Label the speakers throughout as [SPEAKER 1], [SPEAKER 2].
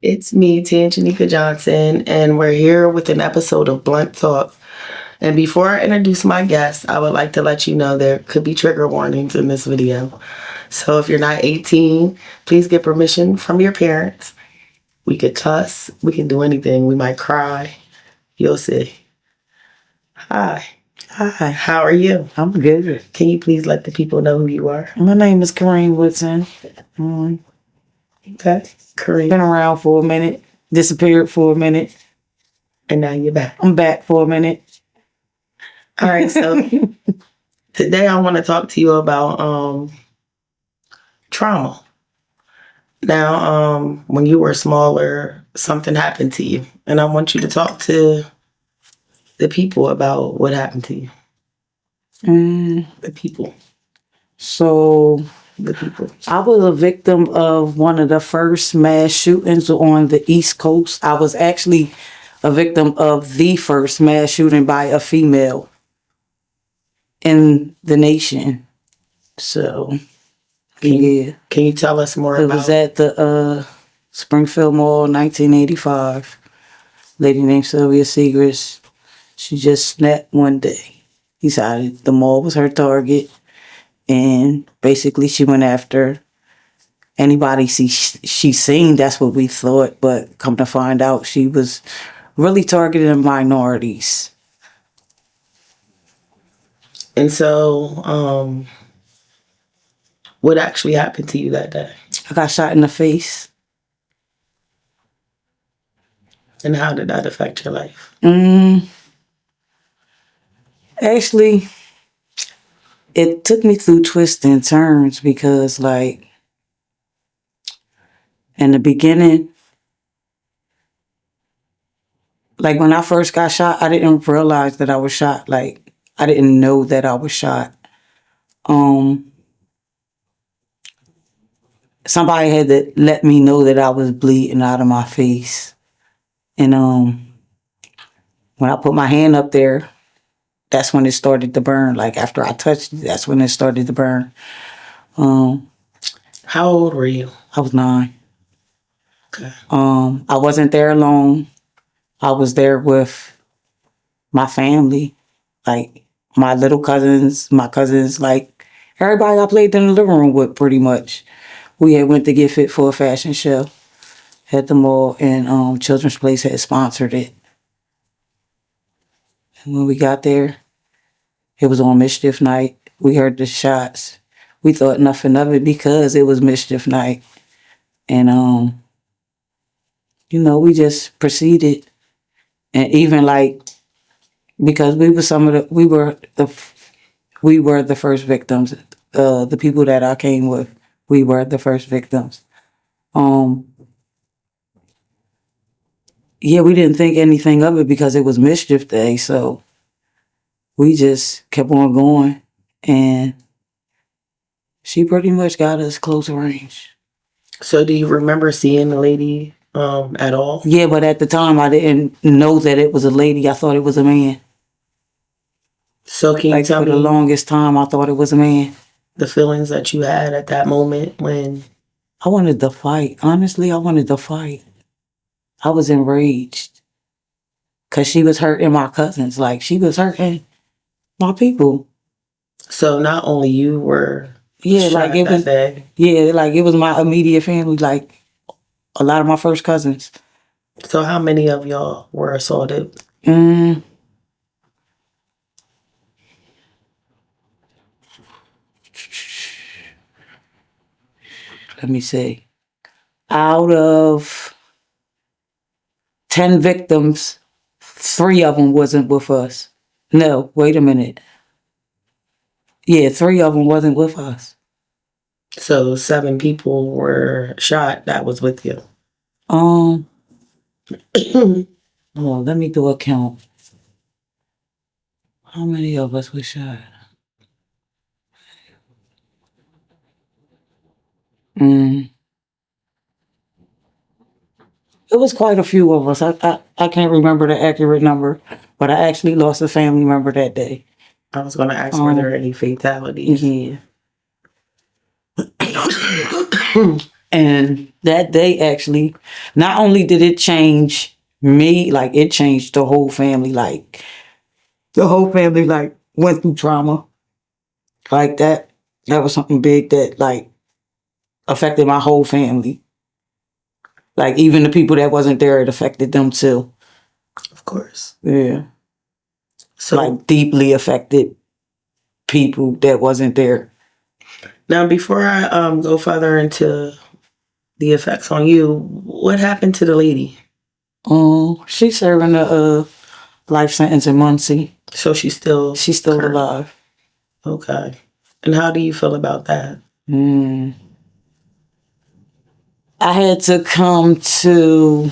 [SPEAKER 1] It's me, Tanjanika Johnson, and we're here with an episode of Blunt Talk. And before I introduce my guest, I would like to let you know there could be trigger warnings in this video. So if you're not 18, please get permission from your parents. We could cuss, we can do anything. We might cry. You'll see. Hi,
[SPEAKER 2] Hi,
[SPEAKER 1] how are you?
[SPEAKER 2] I'm good.
[SPEAKER 1] Can you please let the people know who you are?
[SPEAKER 2] My name is Kareen Wootson.
[SPEAKER 1] Okay, Kareen.
[SPEAKER 2] Been around for a minute, disappeared for a minute.
[SPEAKER 1] And now you're back.
[SPEAKER 2] I'm back for a minute.
[SPEAKER 1] All right, so today I want to talk to you about trauma. Now, when you were smaller, something happened to you, and I want you to talk to the people about what happened to you. The people.
[SPEAKER 2] So
[SPEAKER 1] The people.
[SPEAKER 2] I was a victim of one of the first mass shootings on the East Coast. I was actually a victim of the first mass shooting by a female in the nation. So, yeah.
[SPEAKER 1] Can you tell us more
[SPEAKER 2] It
[SPEAKER 1] about
[SPEAKER 2] was at the Springfield Mall, 1985. Lady named Sylvia Segrist. She just snapped one day. Decided the mall was her target, and basically she went after anybody she seen. That's what we thought, but come to find out, she was really targeting minorities.
[SPEAKER 1] And so, what actually happened to you that day?
[SPEAKER 2] I got shot in the face.
[SPEAKER 1] And how did that affect your life?
[SPEAKER 2] Actually, it took me through twists and turns because, like, in the beginning, like when I first got shot, I didn't realize that I was shot. Like, I didn't know that I was shot. Somebody had to let me know that I was bleeding out of my face. And when I put my hand up there, that's when it started to burn. Like after I touched it, that's when it started to burn.
[SPEAKER 1] How old were you?
[SPEAKER 2] I was 9.
[SPEAKER 1] Okay.
[SPEAKER 2] I wasn't there alone. I was there with my family, like my little cousins, my cousins, like everybody I played in the living room with pretty much. We had went to get fit for a fashion show at the mall, and Children's Place had sponsored it. And when we got there, it was on mischief night. We heard the shots. We thought nothing of it because it was mischief night. And we just proceeded. And even like because we were the first victims. The people that I came with, we were the first victims. Yeah, we didn't think anything of it because it was mischief day, so we just kept on going, and she pretty much got us close range.
[SPEAKER 1] So do you remember seeing the lady at all?
[SPEAKER 2] Yeah, but at the time I didn't know that it was a lady. I thought it was a man.
[SPEAKER 1] So can you
[SPEAKER 2] Like
[SPEAKER 1] tell
[SPEAKER 2] for
[SPEAKER 1] me
[SPEAKER 2] the longest time, I thought it was a man.
[SPEAKER 1] the feelings that you had at that moment when
[SPEAKER 2] I wanted to fight. Honestly, I wanted to fight. I was enraged because she was hurting my cousins. Like she was hurting my people.
[SPEAKER 1] so not only you were
[SPEAKER 2] Yeah,
[SPEAKER 1] shot
[SPEAKER 2] like it
[SPEAKER 1] that
[SPEAKER 2] was.
[SPEAKER 1] day.
[SPEAKER 2] Yeah, like it was my immediate family. Like a lot of my first cousins.
[SPEAKER 1] So how many of y'all were assaulted?
[SPEAKER 2] Let me see. Out of 10 victims, 3 of them wasn't with us. No, wait a minute. Yeah, 3 of them wasn't with us.
[SPEAKER 1] So 7 people were shot that was with you.
[SPEAKER 2] Well, let me do a count. How many of us were shot? It was quite a few of us. I can't remember the accurate number, but I actually lost a family member that day.
[SPEAKER 1] I was going to ask, were there any fatalities?
[SPEAKER 2] Yeah. And that day actually, not only did it change me, like it changed the whole family. Like the whole family like went through trauma like that. That was something big that like affected my whole family. Like even the people that wasn't there, it affected them too.
[SPEAKER 1] Of course.
[SPEAKER 2] Yeah.
[SPEAKER 1] So
[SPEAKER 2] Like deeply affected people that wasn't there.
[SPEAKER 1] now, before I go further into the effects on you, what happened to the lady?
[SPEAKER 2] She's serving a life sentence in Muncie.
[SPEAKER 1] So
[SPEAKER 2] She's still
[SPEAKER 1] current.
[SPEAKER 2] alive.
[SPEAKER 1] Okay. And how do you feel about that?
[SPEAKER 2] I had to come to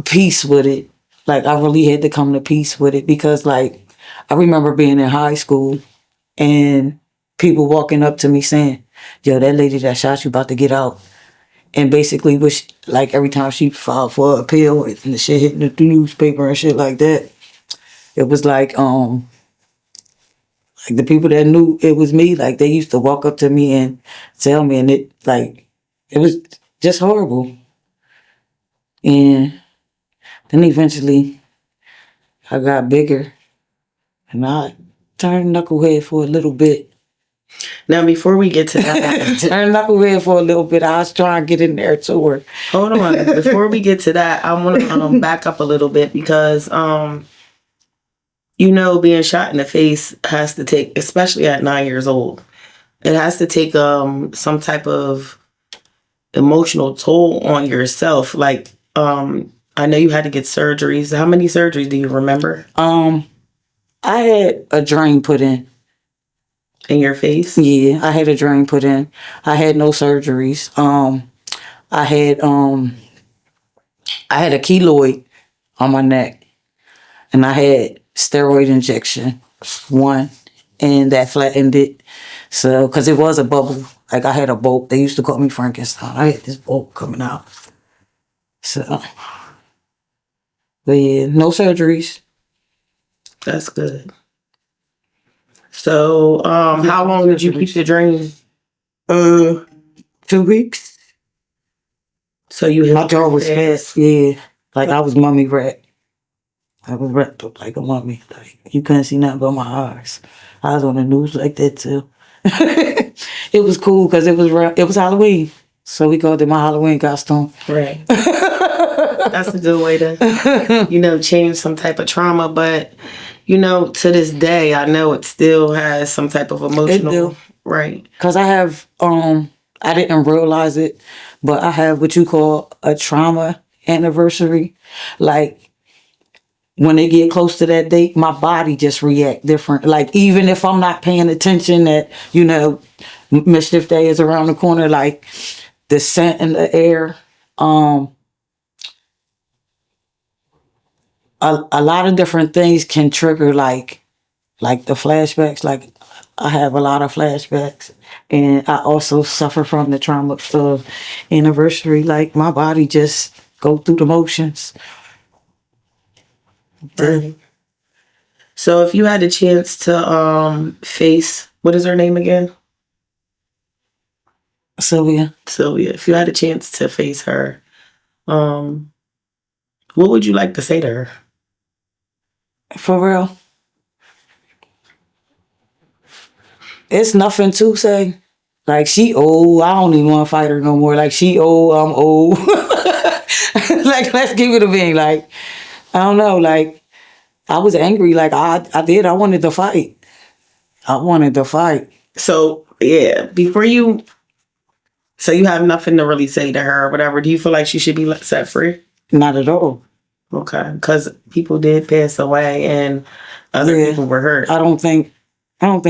[SPEAKER 2] peace with it. Like I really had to come to peace with it because like I remember being in high school and people walking up to me saying, "Yo, that lady that shot you about to get out." And basically was like every time she filed for an appeal and the shit hitting the newspaper and shit like that, it was like the people that knew it was me, like they used to walk up to me and tell me, and it was just horrible. And then eventually I got bigger and I turned knucklehead for a little bit.
[SPEAKER 1] Now, before we get to that,
[SPEAKER 2] Turned knucklehead for a little bit. I was trying to get in there to her.
[SPEAKER 1] hold on. Before we get to that, I want to back up a little bit because being shot in the face has to take, especially at 9 years old, it has to take some type of emotional toll on yourself. Like, I know you had to get surgeries. How many surgeries do you remember?
[SPEAKER 2] I had a drain put in.
[SPEAKER 1] In your face?
[SPEAKER 2] Yeah, I had a drain put in. I had no surgeries. I had a keloid on my neck, and I had steroid injection, one, and that flattened it. So, because it was a bubble, like I had a bolt. They used to call me Frankenstein. I had this bolt coming out. So, but yeah, no surgeries.
[SPEAKER 1] That's good. So, how long did you keep the drain?
[SPEAKER 2] 2 weeks.
[SPEAKER 1] So you
[SPEAKER 2] My
[SPEAKER 1] healed
[SPEAKER 2] jaw was
[SPEAKER 1] pretty
[SPEAKER 2] fat. Yeah, like I was mummy wrapped. I was wrapped up like a mummy. Like you couldn't see nothing but my eyes. I was on the news like that too. It was cool because it was Halloween, so we called it my Halloween costume.
[SPEAKER 1] Right. That's a good way to, change some type of trauma. But, to this day, I know it still has some type of emotional.
[SPEAKER 2] It do.
[SPEAKER 1] Right.
[SPEAKER 2] Cause I have I didn't realize it, but I have what you call a trauma anniversary. Like when they get close to that date, my body just react different. Like even if I'm not paying attention that, Mischief Day is around the corner, like the scent in the air, a lot of different things can trigger like the flashbacks. Like I have a lot of flashbacks, and I also suffer from the trauma of anniversary. Like my body just go through the motions.
[SPEAKER 1] Right. So if you had a chance to face, what is her name again?
[SPEAKER 2] Sylvia,
[SPEAKER 1] If you had a chance to face her, um, what would you like to say to her?
[SPEAKER 2] for real, it's nothing to say. Like she old, I don't even want to fight her no more. Like she old, I'm old. Like let's give it a being. Like I don't know. Like I was angry. Like I wanted to fight. I wanted to fight.
[SPEAKER 1] So yeah, so you have nothing to really say to her or whatever. Do you feel like she should be set free?
[SPEAKER 2] Not at all.
[SPEAKER 1] Okay, because people did pass away and other people were hurt.
[SPEAKER 2] I don't think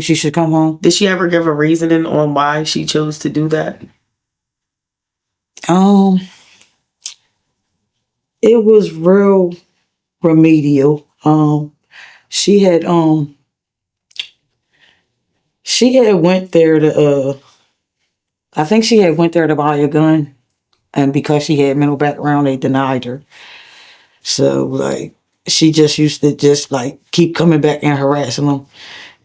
[SPEAKER 2] she should come home.
[SPEAKER 1] Did she ever give a reasoning on why she chose to do that?
[SPEAKER 2] It was real remedial. She had went there to I think she had went there to buy a gun, and because she had mental background, they denied her. So like she just used to just like keep coming back and harassing them,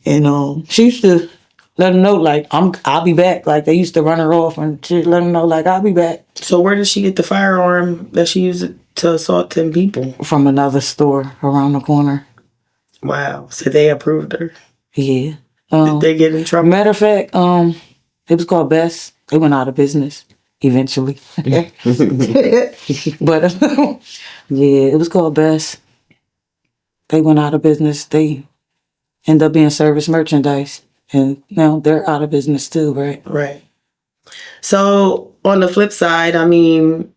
[SPEAKER 2] and she used to let them know like I'll be back. Like they used to run her off and shit. Let them know like I'll be back
[SPEAKER 1] So where did she get the firearm that she used to assault 10 people?
[SPEAKER 2] from another store around the corner.
[SPEAKER 1] Wow. So they approved her.
[SPEAKER 2] Yeah.
[SPEAKER 1] Did they get in trouble?
[SPEAKER 2] Matter of fact, it was called Best. They went out of business eventually. But yeah, it was called Best. They went out of business. They end up being service merchandise, and now they're out of business too, right?
[SPEAKER 1] Right. So on the flip side, I mean,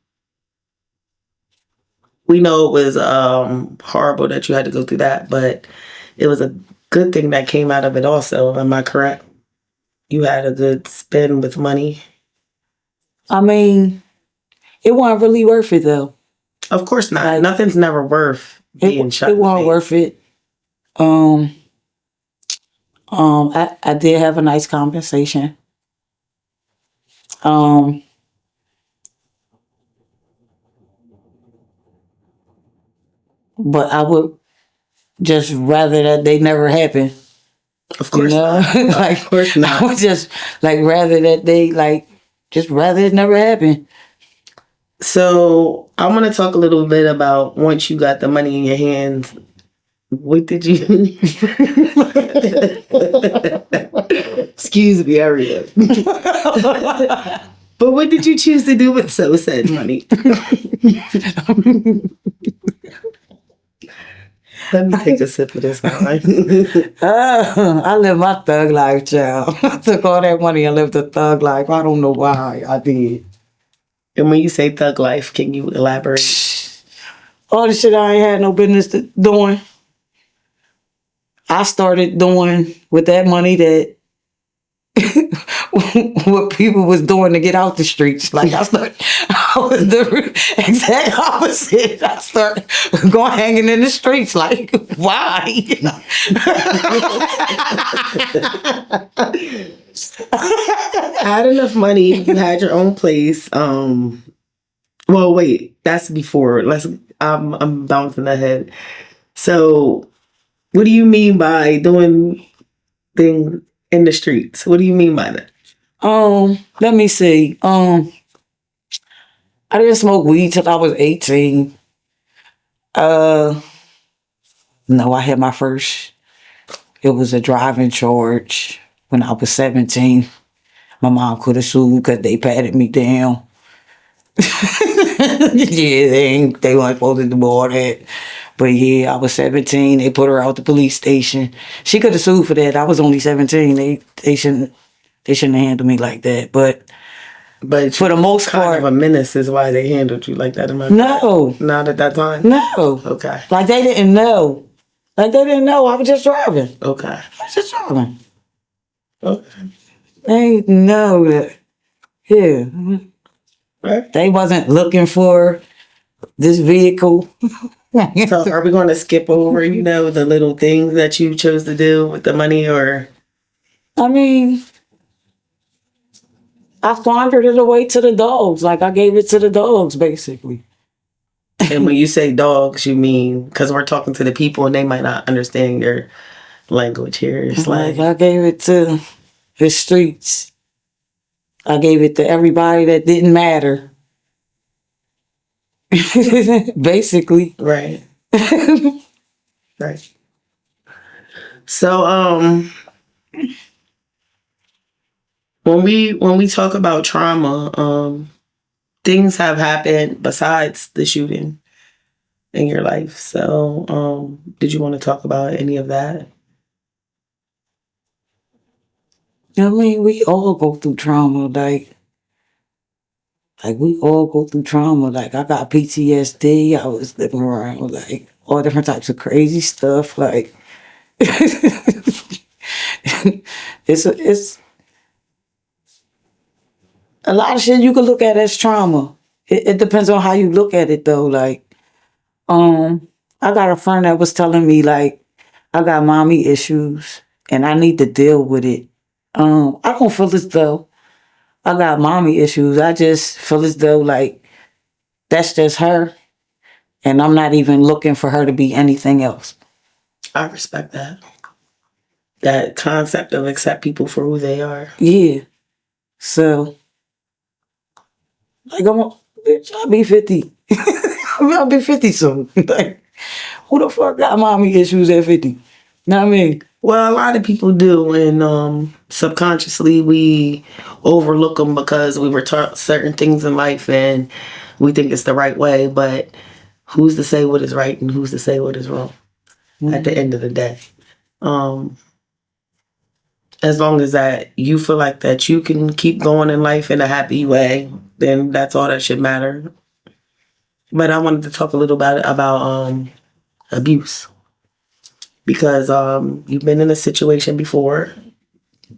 [SPEAKER 1] we know it was horrible that you had to go through that, but it was a good thing that came out of it also. Am I correct? You had a good spend with money.
[SPEAKER 2] I mean, it wasn't really worth it though.
[SPEAKER 1] Of course not.
[SPEAKER 2] Like,
[SPEAKER 1] Nothing's never worth being shot.
[SPEAKER 2] It wasn't worth it. I did have a nice compensation. But I would just rather that they never happen.
[SPEAKER 1] Of course
[SPEAKER 2] You know?
[SPEAKER 1] not.
[SPEAKER 2] Like,
[SPEAKER 1] Of course not.
[SPEAKER 2] I would just like rather that they like just rather it never happen.
[SPEAKER 1] So I want to talk a little bit about once you got the money in your hands. What did you? Excuse me, everyone. But what did you choose to do with said money? Let me take a sip of this wine.
[SPEAKER 2] I lived my thug life, child. I took all that money and lived a thug life. I don't know why I did.
[SPEAKER 1] And when you say thug life, can you elaborate?
[SPEAKER 2] All the shit I ain't had no business doing. I started doing with that money that what people was doing to get out the streets. Like I was the exact opposite. I started going hanging in the streets. Like why?
[SPEAKER 1] Had enough money. You had your own place. Well, wait, that's before. I'm bouncing ahead. So, what do you mean by doing things in the streets? What do you mean by that?
[SPEAKER 2] Let me see. I didn't smoke weed till I was 18. No, I had my first. It was a driving charge when I was 17. My mom could have sued because they patted me down. Yeah, they weren't supposed to do all that. But yeah, I was 17. They put her out the police station. She could have sued for that. I was only 17. They shouldn't have handled me like that. But for the most
[SPEAKER 1] kind
[SPEAKER 2] part,
[SPEAKER 1] of a menace is why they handled you like that.
[SPEAKER 2] No.
[SPEAKER 1] Not at that time.
[SPEAKER 2] No.
[SPEAKER 1] Okay.
[SPEAKER 2] Like they didn't know. Like they didn't know. I was just driving.
[SPEAKER 1] Okay.
[SPEAKER 2] I was just driving.
[SPEAKER 1] Okay.
[SPEAKER 2] They didn't know that. Yeah.
[SPEAKER 1] Right.
[SPEAKER 2] They wasn't looking for this vehicle.
[SPEAKER 1] So, are we going to skip over, the little things that you chose to do with the money, or?
[SPEAKER 2] I mean, I squandered it away to the dogs. Like I gave it to the dogs, basically.
[SPEAKER 1] And when you say dogs, you mean, because we're talking to the people and they might not understand your language here. It's
[SPEAKER 2] Like I gave it to the streets. I gave it to everybody that didn't matter. Basically.
[SPEAKER 1] Right. Right. So, when we talk about trauma, things have happened besides the shooting in your life. So, did you want to talk about any of that?
[SPEAKER 2] I mean, we all go through trauma. Like we all go through trauma. Like I got PTSD. I was living around like all different types of crazy stuff. Like it's a lot of shit you can look at as trauma. It depends on how you look at it though. Like, I got a friend that was telling me like I got mommy issues and I need to deal with it. I don't feel as though I got mommy issues. I just feel as though like that's just her and I'm not even looking for her to be anything else.
[SPEAKER 1] I respect that. that concept of accept people for who they are.
[SPEAKER 2] Yeah. So, like, bitch, I'll be 50. I'll be 50 soon. Like, who the fuck got mommy issues at 50? Know what I mean?
[SPEAKER 1] Well, a lot of people do, and subconsciously we overlook them because we were taught certain things in life and we think it's the right way. But who's to say what is right and who's to say what is wrong at the end of the day? As long as that you feel like that you can keep going in life in a happy way, then that's all that should matter. But I wanted to talk a little about abuse because you've been in a situation before.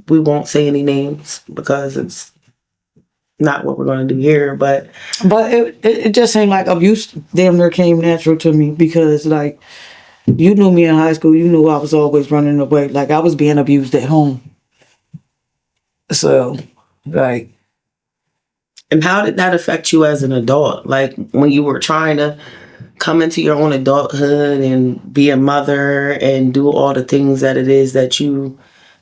[SPEAKER 1] We won't say any names because it's not what we're going to do here. But
[SPEAKER 2] it just seemed like abuse damn near came natural to me because, like, you knew me in high school. You knew I was always running away. Like, I was being abused at home. So, like.
[SPEAKER 1] And how did that affect you as an adult? Like, when you were trying to come into your own adulthood and be a mother and do all the things that it is that you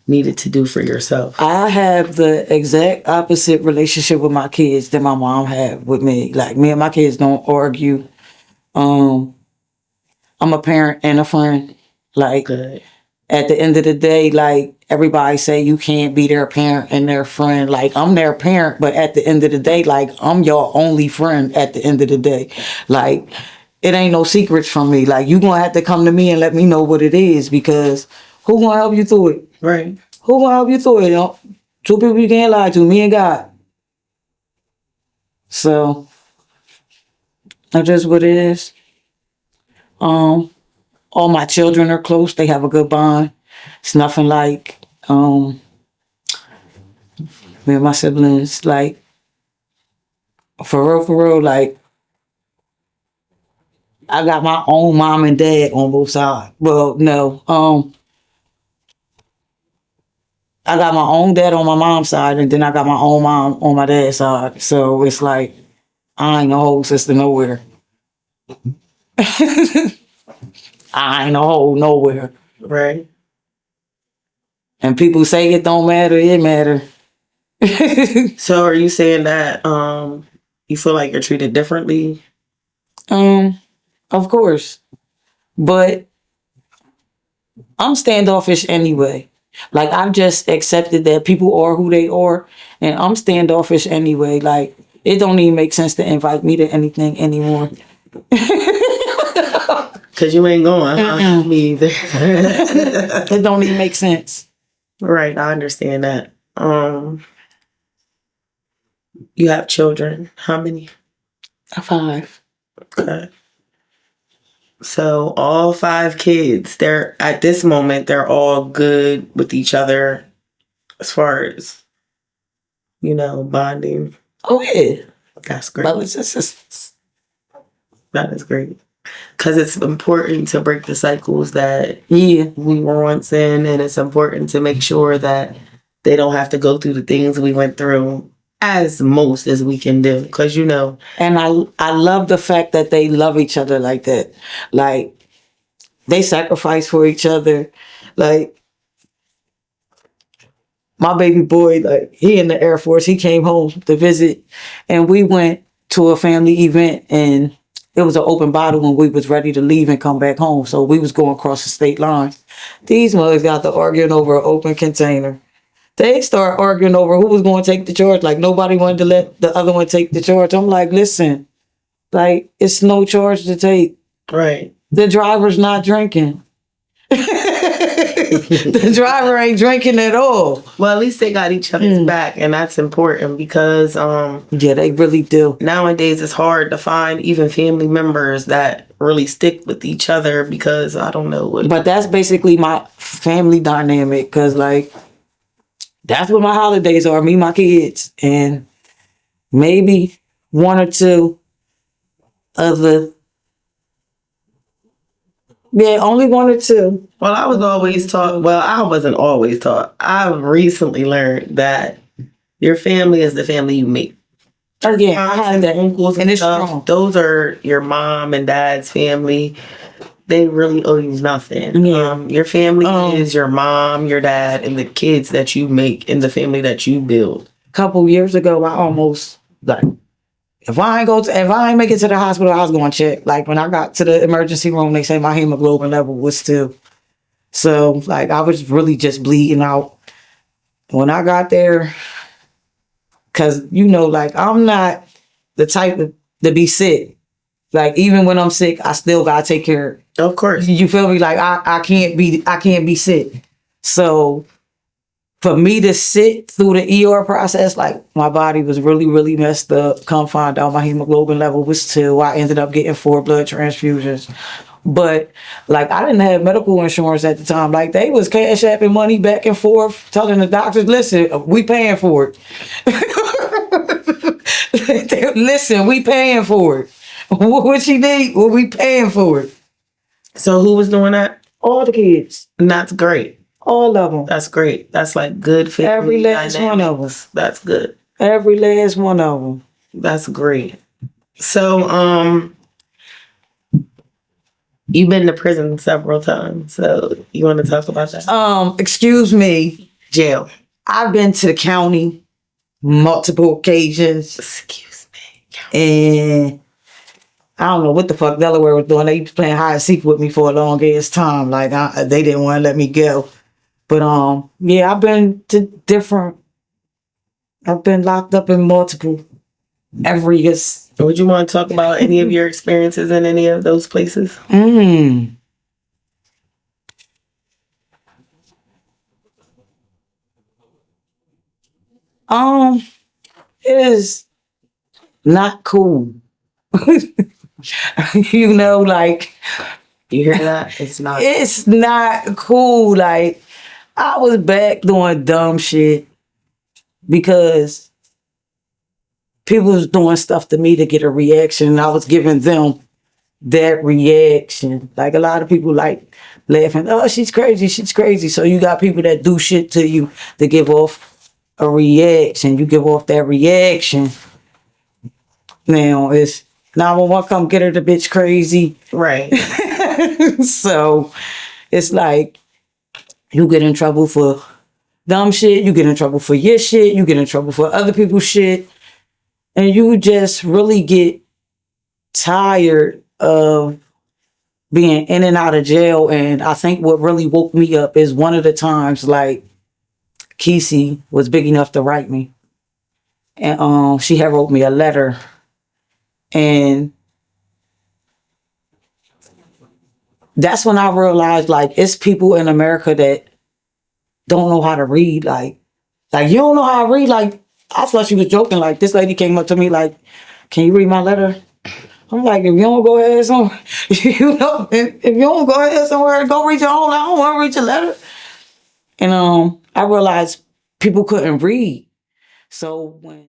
[SPEAKER 1] needed to do for yourself.
[SPEAKER 2] I have the exact opposite relationship with my kids that my mom had with me. Like, me and my kids don't argue. I'm a parent and a friend. Like,
[SPEAKER 1] Good.
[SPEAKER 2] At the end of the day, like, everybody say you can't be their parent and their friend. Like, I'm their parent, but at the end of the day, like, I'm your only friend at the end of the day. Like, it ain't no secrets from me. Like, you gonna have to come to me and let me know what it is, because who gonna help you through it?
[SPEAKER 1] Right.
[SPEAKER 2] Who gonna help you through it? You know? Two people you can't lie to, me and God. So that's just what it is. All my children are close. They have a good bond. It's nothing like me and my siblings. Like, for real, like, I got my own mom and dad on both sides. Well, no, I got my own dad on my mom's side, and then I got my own mom on my dad's side. So it's like, I ain't a whole sister nowhere. I ain't a whole nowhere.
[SPEAKER 1] Right.
[SPEAKER 2] And people say it don't matter, it matter.
[SPEAKER 1] So are you saying that you feel like you're treated differently?
[SPEAKER 2] Of course. But I'm standoffish anyway. Like, I've just accepted that people are who they are, and I'm standoffish anyway. Like, it don't even make sense to invite me to anything anymore.
[SPEAKER 1] Cause you ain't going. Me either.
[SPEAKER 2] It don't even make sense.
[SPEAKER 1] Right, I understand that. You have children. How many?
[SPEAKER 2] 5.
[SPEAKER 1] Okay. So all 5 kids, they're at this moment, they're all good with each other as far as, bonding.
[SPEAKER 2] Oh yeah.
[SPEAKER 1] That's great.
[SPEAKER 2] But it's
[SPEAKER 1] That is great. Because it's important to break the cycles that
[SPEAKER 2] yeah.
[SPEAKER 1] we were once in, and it's important to make sure that they don't have to go through the things we went through as most as we can do. Because,
[SPEAKER 2] And I love the fact that they love each other like that. Like, they sacrifice for each other. Like, my baby boy, like, he in the Air Force, he came home to visit, and we went to a family event, and it was an open bottle when we was ready to leave and come back home. So we was going across the state line. These mothers got to arguing over an open container. They start arguing over who was going to take the charge. Like, nobody wanted to let the other one take the charge. I'm like, listen, like, it's no charge to take.
[SPEAKER 1] right.
[SPEAKER 2] The driver's not drinking. The driver ain't drinking at all.
[SPEAKER 1] Well, at least they got each other's back, and that's important because
[SPEAKER 2] yeah, they really do.
[SPEAKER 1] Nowadays it's hard to find even family members that really stick with each other because I don't know what.
[SPEAKER 2] But that's basically my family dynamic, because, like, that's what my holidays are, me, my kids, and maybe 1 or 2 other. Yeah, only 1 or 2.
[SPEAKER 1] Well, I was always taught. Well, I wasn't always taught. I've recently learned that your family is the family you make.
[SPEAKER 2] Again, I have that,
[SPEAKER 1] uncles
[SPEAKER 2] and it's
[SPEAKER 1] stuff.
[SPEAKER 2] strong.
[SPEAKER 1] Those are your mom and dad's family. they really owe you nothing.
[SPEAKER 2] Yeah.
[SPEAKER 1] Your family is your mom, your dad, and the kids that you make and the family that you build.
[SPEAKER 2] A couple years ago, I almost like if I ain't make it to the hospital, I was going to check. Like when I got to the emergency room, they say my hemoglobin level was 2. So like I was really just bleeding out when I got there. Cause like I'm not the type to be sick. Like even when I'm sick, I still gotta take care.
[SPEAKER 1] Of course.
[SPEAKER 2] You feel me? Like I can't be sick. So for me to sit through the ER process, like my body was really, really messed up. Come find out my hemoglobin level was 2. I ended up getting 4 blood transfusions. But like I didn't have medical insurance at the time. Like they was cash apping money back and forth, telling the doctors, listen, we paying for it. Listen, we paying for it. What she need? Well, we paying for it.
[SPEAKER 1] So who was doing that?
[SPEAKER 2] All the kids.
[SPEAKER 1] And that's great.
[SPEAKER 2] All of them.
[SPEAKER 1] That's great. That's like good family.
[SPEAKER 2] Every last one of them.
[SPEAKER 1] That's good.
[SPEAKER 2] Every last one of them.
[SPEAKER 1] That's great. So, you've been to prison several times. So you want to talk about that?
[SPEAKER 2] Excuse me.
[SPEAKER 1] Jail.
[SPEAKER 2] I've been to the county multiple occasions.
[SPEAKER 1] Excuse me.
[SPEAKER 2] And I don't know what the fuck Delaware was doing. They was playing hide and seek with me for a long ass time. Like they didn't want to let me go. But yeah, I've been to different. I've been locked up in multiple areas.
[SPEAKER 1] Would you want to talk about any of your experiences in any of those places?
[SPEAKER 2] It is not cool. Like
[SPEAKER 1] you hear that? It's not.
[SPEAKER 2] It's not cool. Like I was back doing dumb shit because people was doing stuff to me to get a reaction, and I was giving them that reaction. Like a lot of people like laughing, oh, she's crazy, she's crazy. So you got people that do shit to you to give off a reaction. You give off that reaction. Now it's 911 come get her, the bitch crazy.
[SPEAKER 1] Right.
[SPEAKER 2] So it's like you get in trouble for dumb shit, you get in trouble for your shit, you get in trouble for other people's shit, and you just really get tired of being in and out of jail. And I think what really woke me up is one of the times like Kesey was big enough to write me, and she had wrote me a letter, and that's when I realized like it's people in America that don't know how to read. Like you don't know how to read. Like I thought she was joking. Like this lady came up to me like, "Can you read my letter?" I'm like, if you don't go ahead somewhere, if you don't go ahead somewhere, go read your own. I don't want to read your letter. And I realized people couldn't read. So when